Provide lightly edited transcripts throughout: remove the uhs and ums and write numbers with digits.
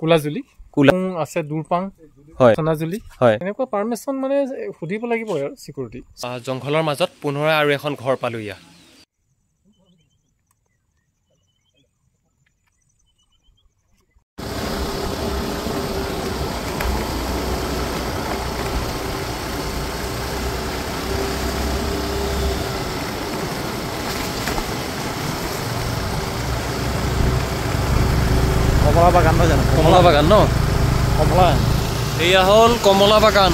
কুলাজুলি আছে দুৰপাং হয় সোনাজুলি হয় এনেকুৱা পাৰমিশন মানে সুধিব লাগিব আৰু সিকিউৰিটি জংঘলৰ মাজত পুনৰাই আৰু এখন ঘৰ পালো ইয়া কমলা বাগান ন জানো কমলা বাগান ন কমলা এয়া হল কমলা বাগান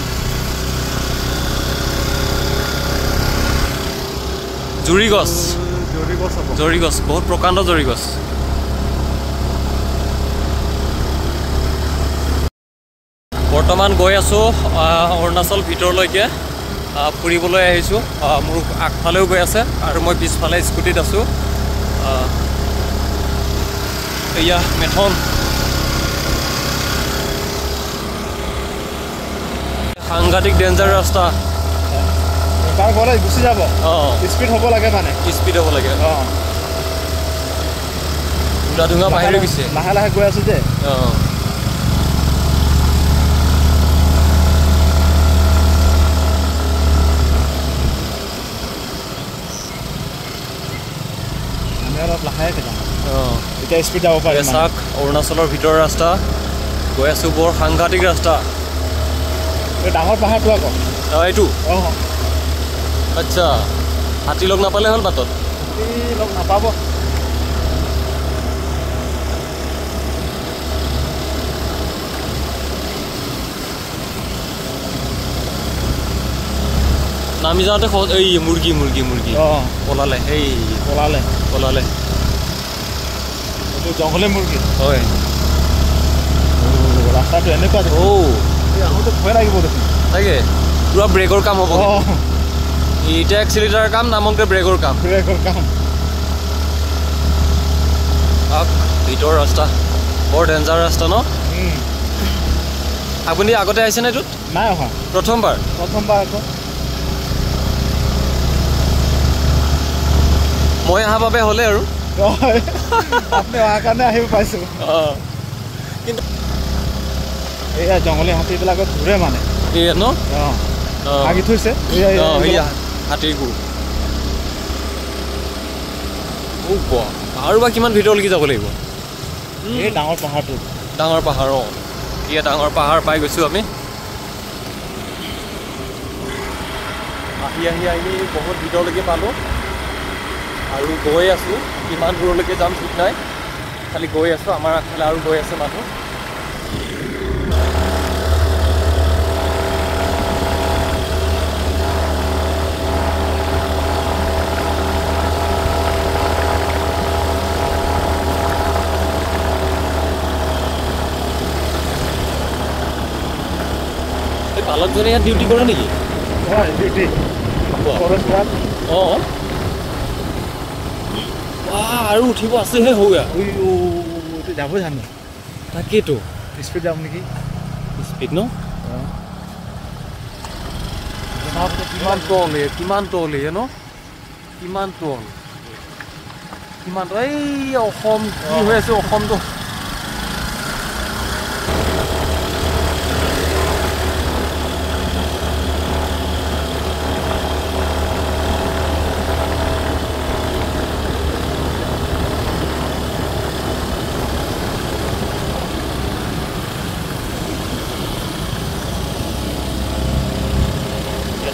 জুৰি গছ বহুত প্ৰকাণ্ড জুৰি গছ বৰ্তমান গৈ আছো অৰুণাচল ভিতৰলৈকে ফুৰিবলৈ আহিছো মোৰ আগফালেও গৈ আছে আৰু মই পিছফালে স্কুটিত আছো এয়া মেথন সাংঘাতিক ডেঞ্জাৰ ৰাস্তা তাৰ ঘৰে গুচি যাব স্পীড হ'ব লাগে মানে স্পীড হ'ব লাগে ধুঙা বাহিৰে গৈছে লাহে লাহে গৈ আছো যে আমি অলপ লাহে যাম এতিয়া স্পীড যাব পাৰে চাওক অৰুণাচলৰ ভিতৰৰ ৰাস্তা গৈ আছো বৰ সাংঘাতিক ৰাস্তা এই ডাঙৰ পাহাৰটো আকৌ এইটো আচ্ছা হাতী লগ নাপালে হ'ল বাটত লগ নাপাব নামি যাওঁতে এই মুৰ্গী পলালে জংঘলে মুৰ্গী হয় ৰাস্তাটো এনেকুৱা আহোঁতে ভয় লাগিব দেখোন তাকে পুৰা ব্ৰেকৰ কাম হ'ব এটা এক্সিলেটাৰৰ কাম নামকে ব্ৰেকৰ কাম ভিতৰ ৰাস্তা বৰ ডেঞ্জাৰ ৰাস্তা ন আপুনি আগতে আহিছেনে এইটোত নাই অহা প্ৰথমবাৰ আকৌ মই অহা বাবে হ'লে আৰু আপুনি অহাৰ কাৰণে আহিব পাইছোঁ কিন্তু এয়া জংঘলী হাতীবিলাকত ঘূৰে মানে এয়া ন আগি থৈছে হাতীৰ গু আৰু বা কিমান ভিতৰলৈকে যাব লাগিব এই ডাঙৰ পাহাৰটো ডাঙৰ পাহাৰ এয়া ডাঙৰ পাহাৰ পাই গৈছোঁ আমি আহি বহুত ভিতৰলৈকে পালোঁ আৰু গৈ আছোঁ কিমান দূৰলৈকে যাম ঠিক নাই খালি গৈ আছোঁ আমাৰ আগফালে আৰু গৈ আছে মানুহ পালকজনে ইয়াত ডিউটি কৰে নেকি হয় ডিউটি আৰু উঠিব আছেহে হৌয়া যাব জানো তাকেইতো স্পীড যাম নেকি স্পীড ন কিমান তলে ন কিমান এই অসম কি হৈ আছে অসমটো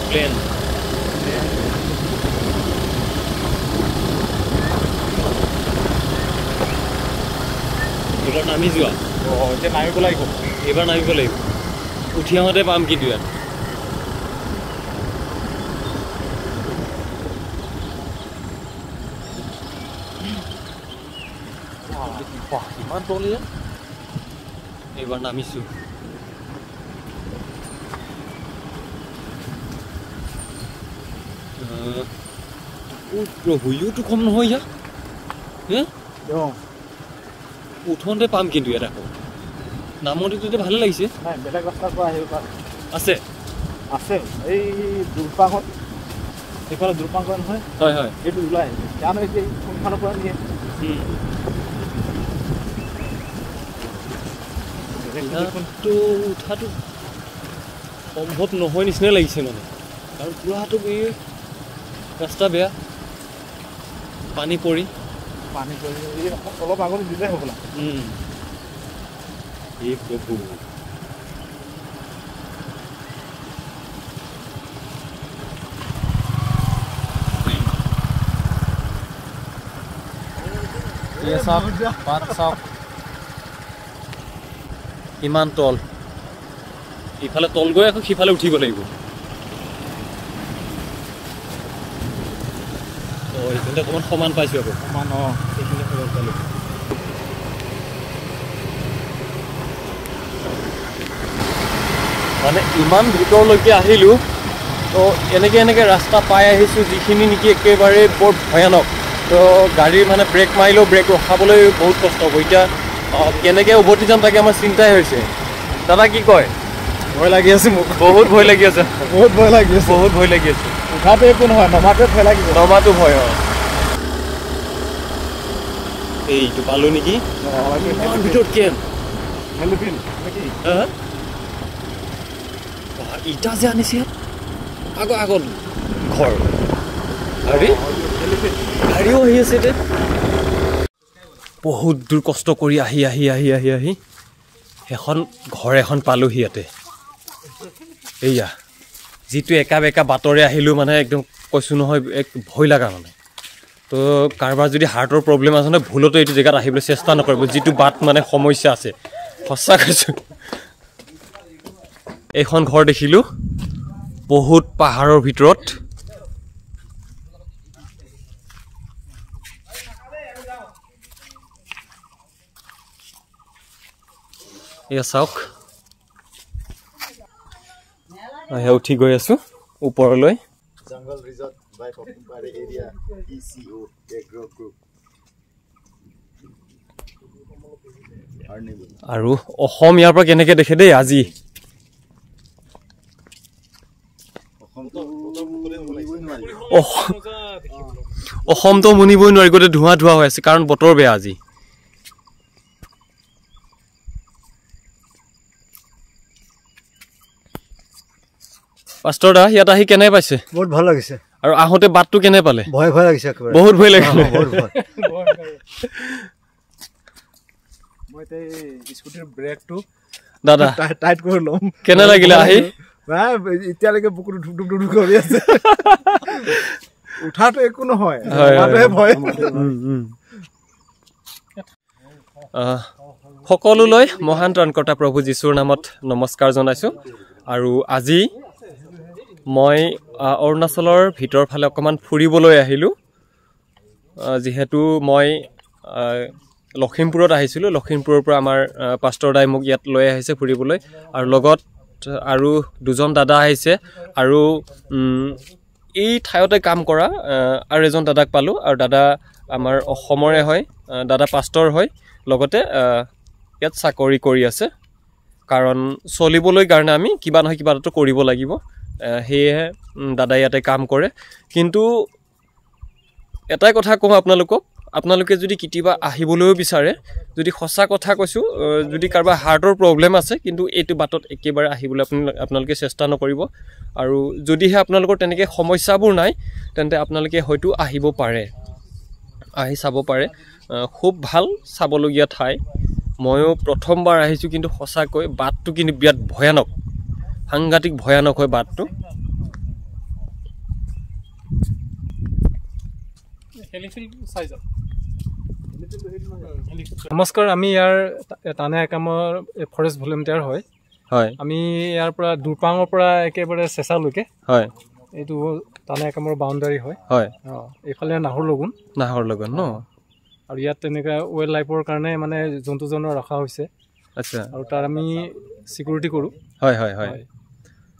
প্লেন এইবাৰ নামি যোৱা এতিয়া নামিব লাগিব এইবাৰ নামিব লাগিব উঠি আহোঁতে পাম কিন্তু ইয়াত কিমান তল ইয়াত এইবাৰ নামিছোঁ প্ৰভুটো কম নহয় ইয়াত উঠোঁতে পাম কিন্তু ইয়াত আকৌ নামতিটো ভালে লাগিছে বেলেগ ৰাস্তাৰ পৰা আহিব পাৰে আছে এই দুৰপাঙত সেইফালে দুৰপাং কয় নহয় হয় এইটো ওলাই জানো এতিয়া কোনফালৰ পৰা নিয়ে তো উঠাটো সম্ভৱ নহয় নিচিনা লাগিছে মানে কাৰণ পুৰাটো এই ৰাস্তা বেয়া পানী পৰি অলপ আগত দিলে হ'বলা এই প্ৰভু পাত চাওক ইমান তল ইফালে তল গৈ আকৌ সিফালে উঠিব লাগিব এইখিনিতে অকণমান সমান পাইছোঁ আকৌ সমান এইখিনিতে সমান পালোঁ মানে ইমান ভিতৰলৈকে আহিলোঁ তো এনেকৈ ৰাস্তা পাই আহিছোঁ যিখিনি নেকি একেবাৰে বৰ ভয়ানক তো গাড়ীৰ মানে ব্ৰেক মাৰিলেও ব্ৰেক ৰখাবলৈ বহুত কষ্ট হ'ব এতিয়া কেনেকৈ উভতি যাম তাকে আমাৰ চিন্তাই হৈছে দাদা কি কয় ভয় লাগি আছে মোক বহুত ভয় লাগি আছে বহুত ভয় লাগি আছে উঠাটো একো নহয় নমাটো ভয় লাগিব নমাটো ভয় এইটো পালোঁ নেকি ভিতৰত কেম ইটা যে আনিছে আগত ঘৰ গাড়ীও আহি আছে দে বহুত দূৰ কষ্ট কৰি আহি সেইখন ঘৰ এখন পালোহি ইয়াতে এইয়া যিটো একা বেকা বাটৰে আহিলোঁ মানে একদম কৈছোঁ নহয় এক ভয় লগা মানে তো কাৰোবাৰ যদি হাৰ্টৰ প্ৰব্লেম আছে নহয় ভুলতো এইটো জেগাত আহিবলৈ চেষ্টা নকৰিব যিটো বাট মানে সমস্যা আছে সঁচা কৈছোঁ এইখন ঘৰ দেখিলোঁ বহুত পাহাৰৰ ভিতৰত এয়া চাওক উঠি গৈ আছোঁ ওপৰলৈ jungle resort by popular area ECO agro group আৰু অসম ইয়াৰ পৰা কেনেকৈ দেখে দেই আজি অসমটো মুনিবই নোৱাৰি গোটেই ধোঁৱা হৈ আছে কাৰণ বতৰ বেয়া আজি পাষ্টৰ দা ইয়াত আহি কেনে পাইছে বহুত ভাল লাগিছে আৰু আহোঁতে বাটটো কেনে পালে ভয় লাগিছে বহুত ভয় লাগিলে মই স্কুটিৰ ব্ৰেকটো দাদা টাইট কৰি ল'ম কেনে লাগিলে আহি এতিয়ালৈকে বুকুটো ধুক ধুক কৰি আছে উঠাটো একো নহয় ভয় সকলোলৈ মহান ত্ৰাণকৰ্তা প্ৰভু যীশুৰ নামত নমস্কাৰ জনাইছোঁ আৰু আজি মই অৰুণাচলৰ ভিতৰ ফালে অকণমান ফুৰিবলৈ আহিলোঁ যিহেতু মই লখিমপুৰত আহিছিলোঁ লখিমপুৰৰ পৰা আমাৰ পাষ্টৰ দাই মোক ইয়াত লৈ আহিছে ফুৰিবলৈ আৰু লগত আৰু দুজন দাদা আহিছে আৰু এই ঠাইতে কাম কৰা আৰু এজন দাদাক পালোঁ আৰু দাদা আমাৰ অসমৰে হয় দাদা পাষ্টৰ হয় লগতে ইয়াত চাকৰি কৰি আছে কাৰণ চলিবলৈ কাৰণে আমি কিবা নহয় কিবা এটা কৰিব লাগিব সেয়েহে দাদা ইয়াতে কাম কৰে কিন্তু এটাই কথা কওঁ আপোনালোকে যদি কেতিয়াবা আহিবলৈও বিচাৰে যদি সঁচা কথা কৈছোঁ যদি কাৰোবাৰ হাৰ্টৰ প্ৰব্লেম আছে কিন্তু এইটো বাটত একেবাৰে আহিবলৈ আপোনালোকে চেষ্টা নকৰিব আৰু যদিহে আপোনালোকৰ তেনেকৈ সমস্যাবোৰ নাই তেন্তে আপোনালোকে হয়তো আহিব পাৰে আহি চাব পাৰে খুব ভাল চাবলগীয়া ঠাই ময়ো প্ৰথমবাৰ আহিছোঁ কিন্তু সঁচাকৈ বাটটো কিন্তু বিৰাট ভয়ানক সাংঘাতিক ভয়ানক হয় বাটটো নমস্কাৰ আমি ইয়াৰ টানে একামৰ ফৰেষ্ট ভলেণ্টিয়াৰ হয় আমি ইয়াৰ পৰা দুপাঙৰ পৰা একেবাৰে চেঁচালৈকে হয় এইটো টানে একামৰ বাউণ্ডাৰী হয় এইফালে নাহৰ লগন ন আৰু ইয়াত তেনেকুৱা ৱাইল্ড লাইফৰ কাৰণে মানে জন্তুজনৰ ৰখা হৈছে আচ্ছা আৰু তাৰ আমি চিকিউৰিটি কৰোঁ হয়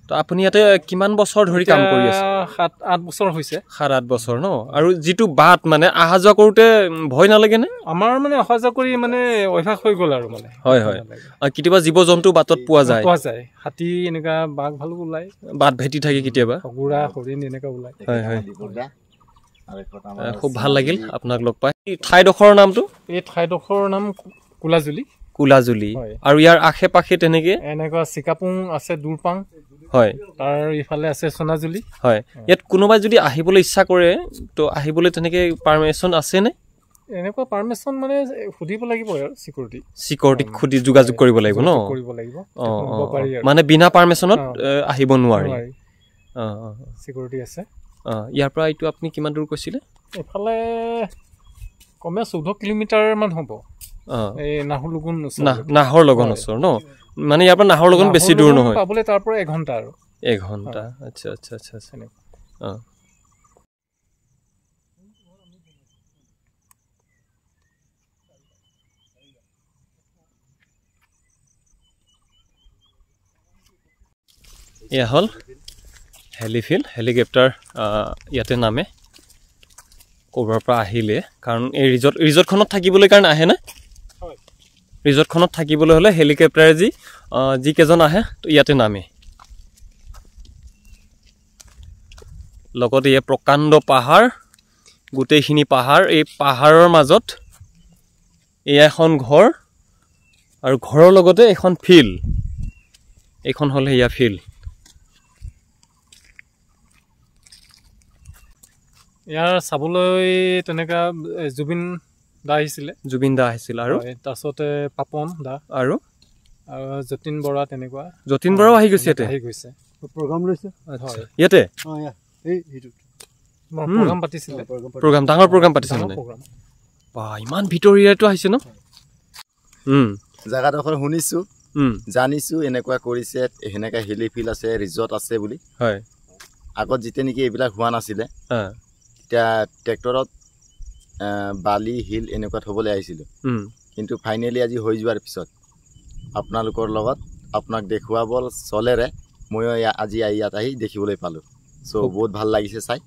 তো আপুনি ইয়াতে কিমান বছৰ ধৰি কাম কৰি আছে 7-8 বছৰ হৈছে 7-8 বছৰ ন আৰু যিটো বাট মানে অহা যোৱা কৰোঁতে ভয় নালাগে নে আমাৰ মানে অহা যোৱা কৰি মানে অভ্যাস হৈ গ'ল আৰু মানে হয় আৰু কেতিয়াবা জীৱ জন্তু বাটত পোৱা যায় হাতী এনেকুৱা বাঘ ভালুক ওলাই বাট ভেটি থাকে কেতিয়াবা ঘোঁৰা হৰিণ এনেকুৱা ওলাই হয় খুব ভাল লাগিল আপোনাক লগ পাই ঠাইডোখৰৰ নামটো এই ঠাইডোখৰৰ নাম কোলাজুলি কুলাজুলি আৰু ইয়াৰ আশে পাশে তেনেকে এনেকুৱা চিকাপুং আছে দুৰপাং হয় তাৰ ইফালে আছে সোনাজুলি হয় ইয়াত কোনোবাই যদি আহিবলৈ ইচ্ছা কৰে তো আহিবলৈ তেনেকে পাৰমিশন আছে নে এনেকুৱা পাৰমিশন মানে খুদিব লাগিব আৰু সিকিউৰিটি খুদি যোগাযোগ কৰিব লাগিব ন মানে বিনা পাৰমিশনত আহিব নোৱাৰি সিকিউৰিটি আছে ইয়াৰ পৰা এইটো আপুনি কিমান দূৰ কৈছিলে এফালে কমে 14 কিলোমিটাৰ মান হ'ব এই নাহৰ লগন ওচৰ ন মানে ইয়াৰ পৰা নাহৰ লগন বেছি দূৰ নহয় পাবলৈ তাৰ পৰা 1 ঘণ্টা আৰু 1 ঘণ্টা আচ্ছা আচ্ছা আচ্ছা এয়া হ'ল হেলিফিল্ড হেলিকপ্টাৰ ইয়াতে নামে ক'ৰবাৰ পৰা আহিলে কাৰণ এই ৰিজৰ্টখনত থাকিবলৈ কাৰণে আহে না ৰিজৰ্টখনত থাকিবলৈ হ'লে হেলিকপ্টাৰে যি কেইজন আহে ইয়াতে নামে লগতে এই প্ৰকাণ্ড পাহাৰ গোটেইখিনি পাহাৰ এই পাহাৰৰ মাজত এয়া এখন ঘৰ আৰু ঘৰৰ লগতে এখন ফিল্ড এইখন হ'ল এয়া ফিল্ড ইয়াৰ চাবলৈ তেনেকা জুবিন দা আহিছিল আৰু তাৰপিছতে পাপন দা আৰু যতীন বৰা তেনেকুৱা যতীন বৰাও আহি গৈছে প্ৰগ্ৰাম লৈছে ইয়াতে প্ৰগ্ৰাম পাতিছিলে প্ৰগ্ৰাম ডাঙৰ প্ৰগ্ৰাম পাতিছে মানে বা ইমান ভিতৰীয়াটো আহিছে ন জাগাডোখৰ শুনিছো জানিছো এনেকুৱা কৰিছে সেনেকা হেলি ফিল্ড আছে ৰিজৰ্ট আছে বুলি হয় আগত যেতিয়া নেকি এইবিলাক হোৱা নাছিলে এতিয়া ট্ৰেক্টৰত বালি হিল এনেকুৱা থবলৈ আহিছিলোঁ কিন্তু ফাইনেলি আজি হৈ যোৱাৰ পিছত আপোনালোকৰ লগত আপোনাক দেখুৱাব চলেৰে মই আজি ইয়াত আহি দেখিবলৈ পালোঁ চ' বহুত ভাল লাগিছে চাই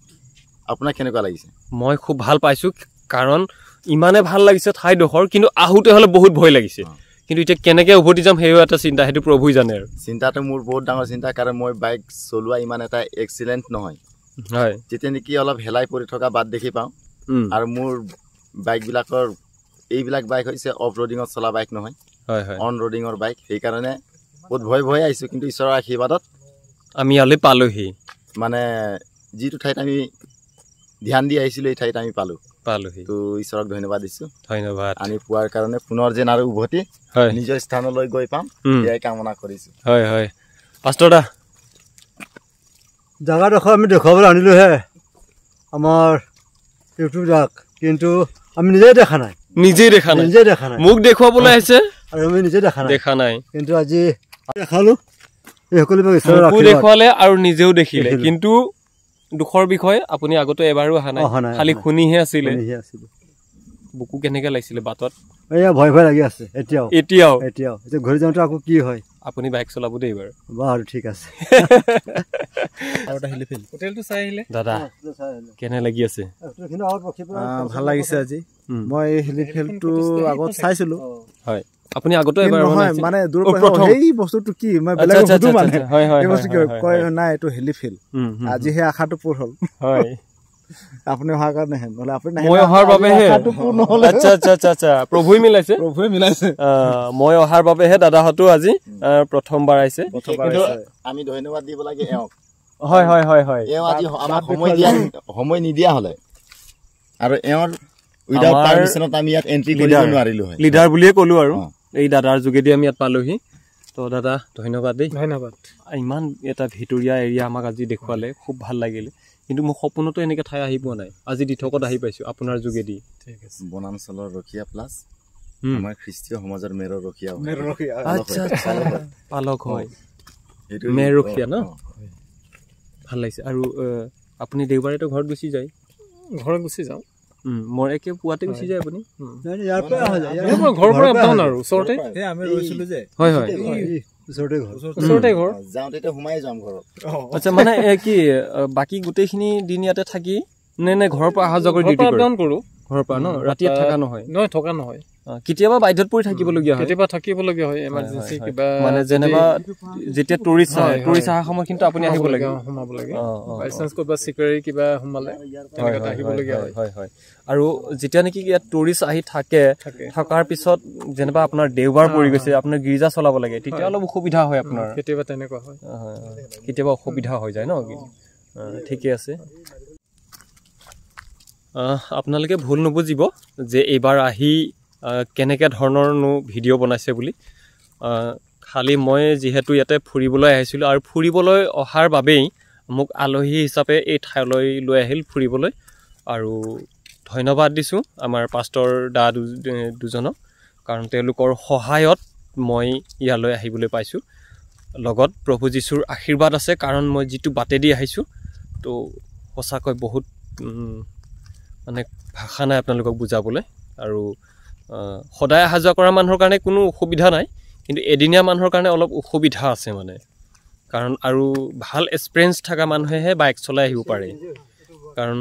আপোনাক কেনেকুৱা লাগিছে মই খুব ভাল পাইছোঁ কাৰণ ইমানে ভাল লাগিছে ঠাইডোখৰ কিন্তু আহোঁতে হ'লে বহুত ভয় লাগিছে কিন্তু এতিয়া কেনেকৈ উভতি যাম সেইও এটা চিন্তা সেইটো প্ৰভুই জানে আৰু চিন্তাটো মোৰ বহুত ডাঙৰ চিন্তা কাৰণ মই বাইক চলোৱা ইমান এটা এক্সিলেণ্ট নহয় হয় যেতিয়া নেকি অলপ হেলাই পৰি থকা বাট দেখি পাওঁ আৰু মোৰ বাইকবিলাকৰ এইবিলাক বাইক হৈছে অফ ৰোডিঙত চলা বাইক নহয় অন ৰোডিঙৰ বাইক সেইকাৰণে বহুত ভয় আহিছোঁ কিন্তু ঈশ্বৰৰ আশীৰ্বাদত আমি ইয়ালৈ পালোহি মানে যিটো ঠাইত আমি ধ্যান দি আহিছিলোঁ এই ঠাইত আমি পালোহি তো ঈশ্বৰক ধন্যবাদ দিছোঁ ধন্যবাদ আমি পোৱাৰ কাৰণে পুনৰ যেন আৰু উভতি নিজৰ স্থানলৈ গৈ পাম এয়াই কামনা কৰিছোঁ হয় পাষ্টৰ দা জাগাডোখৰ আমি দেখুৱাবলৈ আনিলোহে আমাৰ ইউটিউব যাক কিন্তু আমি নিজেই দেখা নাই মোক দেখুৱাবলৈ আহিছে আৰু আমি নিজে দেখা নাই কিন্তু আজি দেখালোঁ দেখুৱালে আৰু নিজেও দেখিলে কিন্তু দুখৰ বিষয় আপুনি আগতে এবাৰো অহা নাই খালি শুনিহে আছিলে বুকু কেনেকৈ লাগিছিলে বাটত এয়া ভয় লাগি আছে এতিয়াও ঘূৰি যাওঁতে আকৌ কি হয় আপুনি বাইক চলাব দেই বাৰু ঠিক আছে হোটেলটো চাই আহিলে দাদা কেনে লাগি আছে ভাল লাগিছে আজি মই হেলিফিল্ডটো আগত চাইছিলোঁ হয় আপুনি আগতে এবাৰ মানে এই বস্তুটো কি মই বেলেগ সুধো মানে এই বস্তু কি কয় নাই এইটো হেলিফিল্ড আজি সেই আশাটো পূৰ হ'ল হয় আপুনি অহাৰ কাৰণে নহ'লে আপুনি মই অহাৰ বাবেহে আচ্ছা প্ৰভুই মিলাইছে মই অহাৰ বাবেহে দাদাহঁতো আজি প্ৰথমবাৰ আহিছে আমি ধন্যবাদ দিব লাগে এওঁক হয় এওঁ আজি আমাক সময় নিদিয়া হ'লে আৰু এওঁৰ উইদাউট পাৰমিশনত আমি ইয়াত এন্ট্ৰি কৰিব নোৱাৰিলোঁ হয় লিডাৰ বুলিয়ে ক'লো আৰু এই দাদাৰ যোগেদি আমি ইয়াত পালোহি তো দাদা ধন্যবাদ দেই ইমান এটা ভিতৰীয়া এৰিয়া আমাক আজি দেখুৱালে খুব ভাল লাগিলে কিন্তু মোৰ সপোনতো এনেকৈ ঠাই আহি পোৱা নাই আজি দিঠকত আহি পাইছোঁ আপোনাৰ যোগেদি বনাঞ্চলৰ ৰখীয়া প্লাছ আমাৰ খ্ৰীষ্টীয় সমাজৰ মেৰৰ ৰখীয়া পালক হয় মেৰ ৰখীয়া ন ভাল লাগিছে আৰু আপুনি দেওবাৰেতো ঘৰত গুচি যায় যাওঁ মই একে পুৱাতে গুচি যায় আপুনি ঘৰৰ পৰা যাওঁ আৰু ওচৰতে আমি ৰৈছিলোঁ যে হয় আচ্ছা মানে কি বাকী গোটেইখিনি দিন ইয়াতে থাকি নে ঘৰৰ পৰা অহা যোৱা কৰি ডিউটি কৰোঁ ঘৰৰ পৰা ন ৰাতি থকা নহয় থকা নহয় কেতিয়াবা বাধ্যত পৰি থাকিবলগীয়া হয় কেতিয়াবা থাকিবলগীয়া হয় এমাৰ্জেঞ্চি কিবা মানে যেনেবা যেতিয়া টুৰিষ্ট অহা সময় কিন্তু আপুনি আহিব লাগে সোমাব লাগে বাই চান্স ক'ৰবাত চিকিউৰিটি কিবা সোমালে তেনেকৈ আহিবলগীয়া হয় হয় হয় আৰু যেতিয়া নেকি ইয়াত টুৰিষ্ট আহি থকাৰ পিছত যেনেবা আপোনাৰ দেওবাৰ পৰি গৈছে আপোনাৰ গীৰ্জা চলাব লাগে তেতিয়া অলপ অসুবিধা হয় আপোনাৰ কেতিয়াবা তেনেকুৱা হয় কেতিয়াবা অসুবিধা হৈ যায় ন ঠিকে আছে আপোনালোকে ভুল নুবুজিব যে এইবাৰ আহি কেনেকৈ ধৰণৰনো ভিডিঅ' বনাইছে বুলি খালি মই যিহেতু ইয়াতে ফুৰিবলৈ আহিছিলোঁ আৰু ফুৰিবলৈ অহাৰ বাবেই মোক আলহী হিচাপে এই ঠাইলৈ লৈ আহিল ফুৰিবলৈ আৰু ধন্যবাদ দিছোঁ আমাৰ পাষ্টৰ দা দুজনক কাৰণ তেওঁলোকৰ সহায়ত মই ইয়ালৈ আহিবলৈ পাইছোঁ লগত প্ৰভু যীশুৰ আশীৰ্বাদ আছে কাৰণ মই যিটো বাটেদি আহিছোঁ তো সঁচাকৈ বহুত মানে ভাষা নাই আপোনালোকক বুজাবলৈ আৰু সদায় অহা যোৱা কৰা মানুহৰ কাৰণে কোনো অসুবিধা নাই কিন্তু এদিনীয়া মানুহৰ কাৰণে অলপ অসুবিধা আছে মানে কাৰণ আৰু ভাল এক্সপিৰিয়েঞ্চ থকা মানুহেহে বাইক চলাই আহিব পাৰে কাৰণ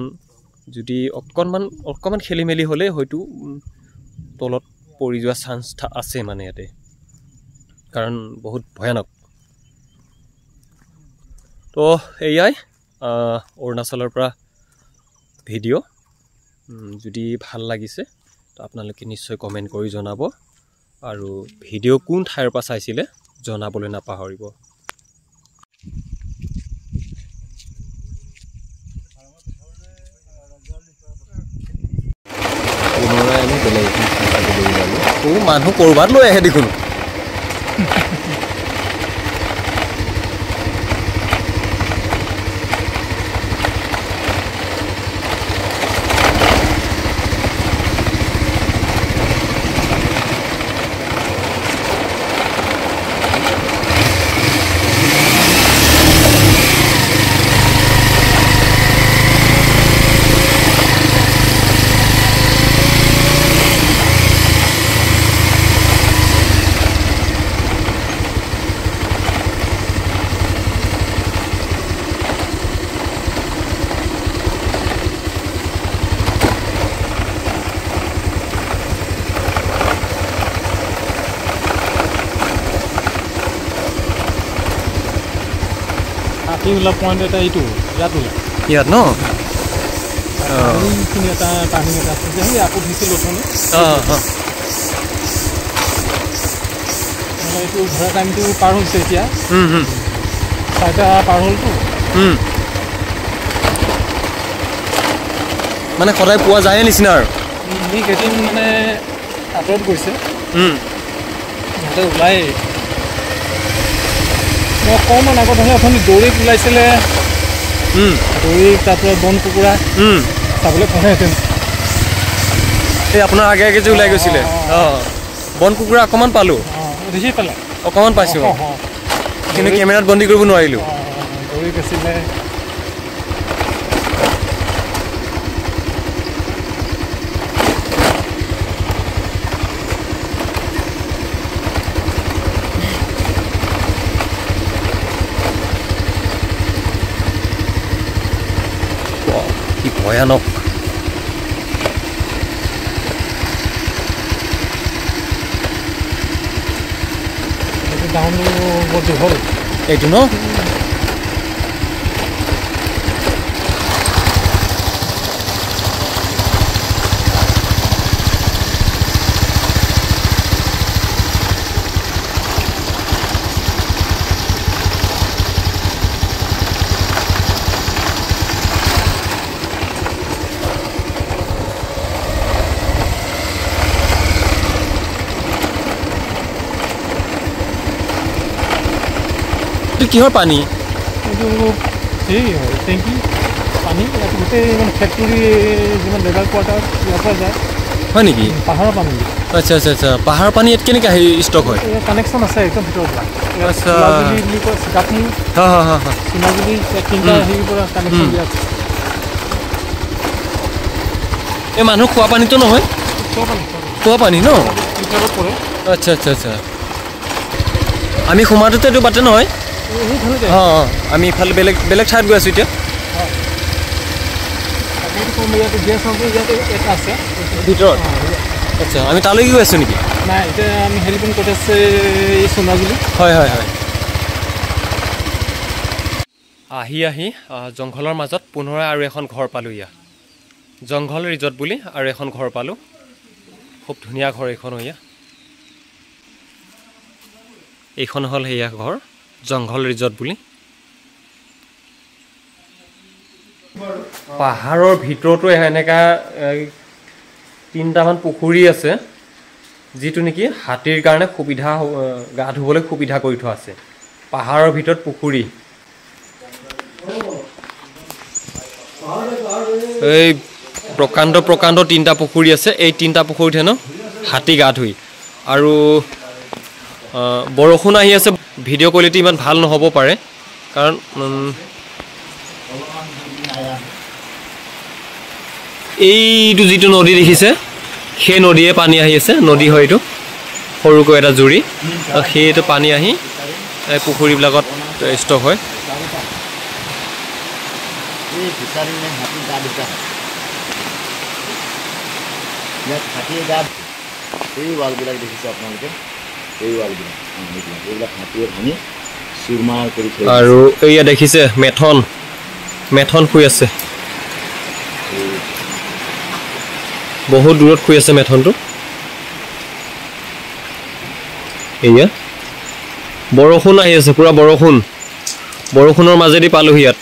যদি অকণমান খেলি মেলি হ'লে হয়তো তলত পৰি যোৱা চান্স আছে মানে ইয়াতে কাৰণ বহুত ভয়ানক তো এয়াই অৰুণাচলৰ পৰা ভিডিঅ' যদি ভাল লাগিছে তো আপোনালোকে নিশ্চয় কমেণ্ট কৰি জনাব আৰু ভিডিঅ' কোন ঠাইৰ পৰা চাইছিলে জনাবলৈ নাপাহৰিব মানুহ ক'ৰবাত লৈ আহে দেখোন ওলা পইণ্ট এটা এইটো ইয়াত ন এটা টাৰ্ণিং এটা আছে যে আকৌ ভিছিলোঁ এইটো ঘৰৰ টাইমটো পাৰ হৈছে এতিয়া 4টা পাৰ হ'লতো মানে সদায় পোৱা যায় নিচিনা আৰু কেইদিন মানে আঁতৰত গৈছে সিহঁতে ওলাই মই অকণমান আগত হ'লে অথনি দৌৰিত ওলাইছিলে দৌৰি তাৰপৰা বন কুকুৰা চাবলৈ পালেহেঁতেন এই আপোনাৰ আগে আগে যে ওলাই গৈছিলে বন কুকুৰা অকণমান পালোঁ দেখি পালে অকণমান পাইছোঁ কিন্তু কেমেৰাত বন্দী কৰিব নোৱাৰিলোঁ দৌৰি গৈছিলে ভয়ানক এইটো ন কিহৰ পানী এইটো হেৰি হয় টেংকি পানী ইয়াত গোটেই ইমান ফেক্টৰী যিমান লেবাৰ কোৱাৰ্টাৰ ইয়াৰ পৰা যায় হয় নেকি পাহাৰৰ পানী আচ্ছা আচ্ছা আচ্ছা পাহাৰৰ পানী ইয়াত কেনেকৈ আহি ষ্টক হয় কানেকশ্যন আছে একদম ভিতৰৰ পৰা আচ্ছা বুলি কয় চিকাপুৰ চিনাজুলি 3টা হেৰিৰ পৰা কানেকশ্যন দিয়া আছে এই মানুহ খোৱা পানীটো নহয় খোৱা পানী ন ভিতৰত পৰে আচ্ছা আচ্ছা আচ্ছা আমি সোমাওঁতে এইটো বাটে নহয় আমি ইফালে বেলেগ ঠাইত গৈ আছোঁ এতিয়া ভিতৰত আচ্ছা আমি তালৈ গৈ আছোঁ নেকি? নাই, এতিয়া আমি হেৰিপন কটেজ এই সোণাজুলি। হয় হয় হয়। আহি জংঘলৰ মাজত পুনৰ আৰু এখন ঘৰ পালোঁ। ইয়া জংঘল ৰিজৰ্ট বুলি আৰু এখন ঘৰ পালোঁ। খুব ধুনীয়া ঘৰ এইখন। ইয়া এইখন হ'ল সেয়া ঘৰ, জংঘল ৰিজৰ্ট বুলি। পাহাৰৰ ভিতৰতো এনেকা 3টামান পুখুৰী আছে, যিটো নেকি হাতীৰ কাৰণে সুবিধা, গা ধুবলৈ সুবিধা কৰি থোৱা আছে। পাহাৰৰ ভিতৰত পুখুৰী। এই প্ৰকাণ্ড 3টা পুখুৰী আছে। এই 3টা পুখুৰীত হেনো হাতী গা ধুই। আৰু বৰষুণ আহি আছে, ভিডিঅ' কোৱালিটি ইমান ভাল নহ'ব পাৰে, কাৰণ এইটো যিটো নদী দেখিছে, সেই নদীয়ে পানী আহি আছে। নদী হয় এইটো, সৰুকৈ এটা জুৰি, সেইটো পানী আহি এই পুখুৰীবিলাকত ষ্টক হয়। এই ৱালবিলাক দেখিছে আপোনালোকে, এই ৱালবিলাক এইবিলাক হাতীয়ে ভাঙি চুৰমাৰ কৰি থৈ। আৰু এয়া দেখিছে মেথন শুই আছে, বহুত দূৰত শুই আছে মেথনটো। এয়া বৰষুণ আহি আছে, পুৰা বৰষুণৰ মাজেদি পালোহি ইয়াত।